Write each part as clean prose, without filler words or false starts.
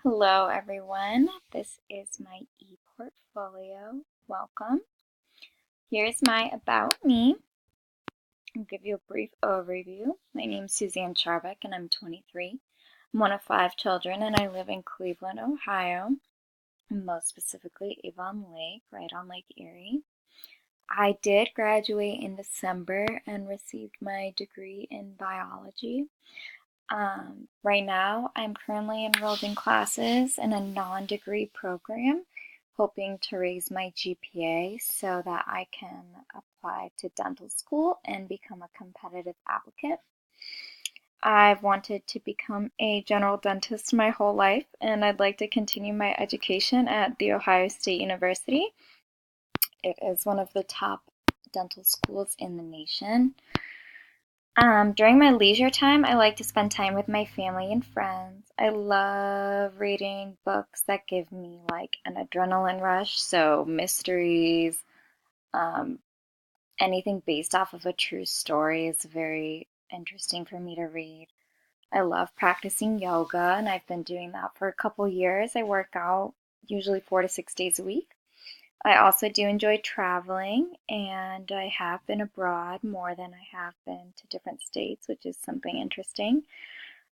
Hello, everyone. This is my Eportfolio. Welcome. Here's my About Me. I'll give you a brief overview. My name's Suzanne Sharbek, and I'm 23. I'm one of 5 children, and I live in Cleveland, Ohio, and most specifically Avon Lake, right on Lake Erie. I did graduate in December and received my degree in biology. Right now, I'm currently enrolled in classes in a non-degree program, hoping to raise my GPA so that I can apply to dental school and become a competitive applicant. I've wanted to become a general dentist my whole life, and I'd like to continue my education at The Ohio State University. It is one of the top dental schools in the nation. During my leisure time, I like to spend time with my family and friends. I love reading books that give me like an adrenaline rush, so mysteries, um, anything based off of a true story is very interesting for me to read. I love practicing yoga, and I've been doing that for a couple years. I work out usually 4 to 6 days a week. I also do enjoy traveling, and I have been abroad more than I have been to different states, which is something interesting.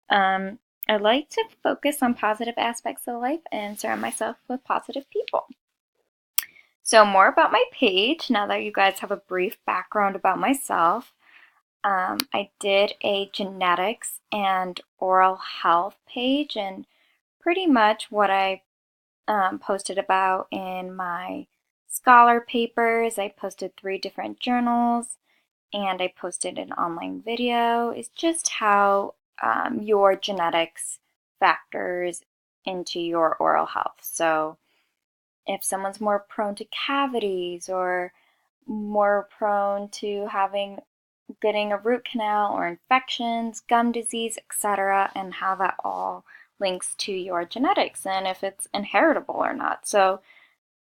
Um, I like to focus on positive aspects of life and surround myself with positive people. So, more about my page now that you guys have a brief background about myself. I did a genetics and oral health page, and pretty much what I posted about in my scholar papers. I posted 3 different journals, and I posted an online video. It's just how your genetics factors into your oral health. So if someone's more prone to cavities or more prone to getting a root canal or infections, gum disease, etc., and how that all links to your genetics and if it's inheritable or not. So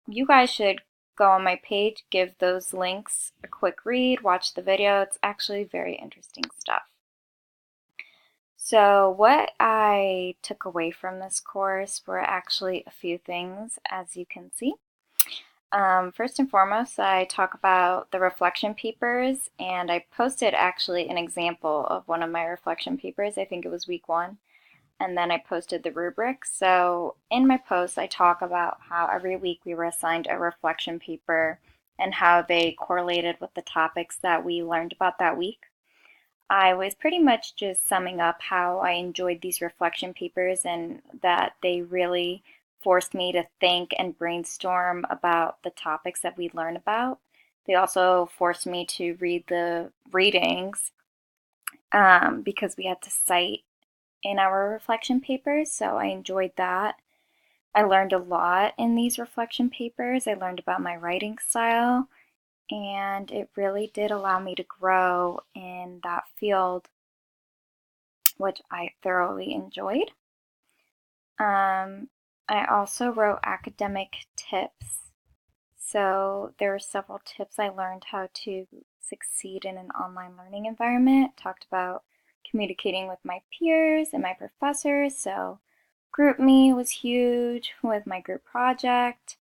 you guys should go on my page, give those links a quick read, watch the video. It's actually very interesting stuff. So what I took away from this course were actually a few things, as you can see. First and foremost, I talk about the reflection papers, and I posted actually an example of one of my reflection papers. I think it was week 1. And then I posted the rubric. So in my post, I talk about how every week we were assigned a reflection paper and how they correlated with the topics that we learned about that week. I was pretty much just summing up how I enjoyed these reflection papers and that they really forced me to think and brainstorm about the topics that we learn about. They also forced me to read the readings because we had to cite in our reflection papers, so I enjoyed that. I learned a lot in these reflection papers. I learned about my writing style, and it really did allow me to grow in that field, which I thoroughly enjoyed. I also wrote academic tips. So there were several tips I learned how to succeed in an online learning environment. Talked about communicating with my peers and my professors. So GroupMe was huge with my group project.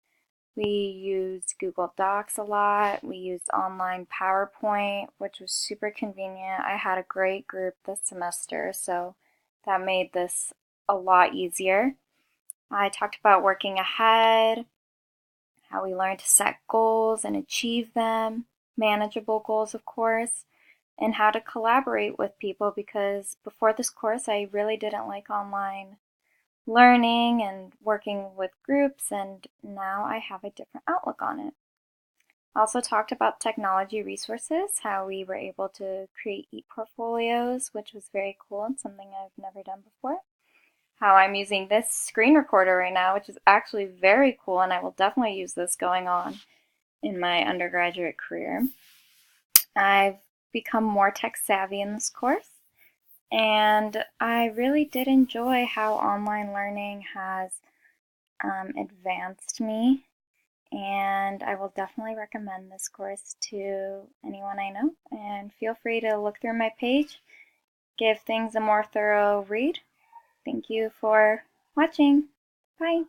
We used Google Docs a lot. We used online PowerPoint, which was super convenient. I had a great group this semester, so that made this a lot easier. I talked about working ahead, how we learn to set goals and achieve them, manageable goals, of course, and how to collaborate with people because before this course, I really didn't like online learning and working with groups, and now I have a different outlook on it. Also talked about technology resources, how we were able to create e-portfolios, which was very cool and something I've never done before. How I'm using this screen recorder right now, which is actually very cool, and I will definitely use this going on in my undergraduate career. I've become more tech savvy in this course, and I really did enjoy how online learning has advanced me, and I will definitely recommend this course to anyone I know. And feel free to look through my page, give things a more thorough read. Thank you for watching. Bye.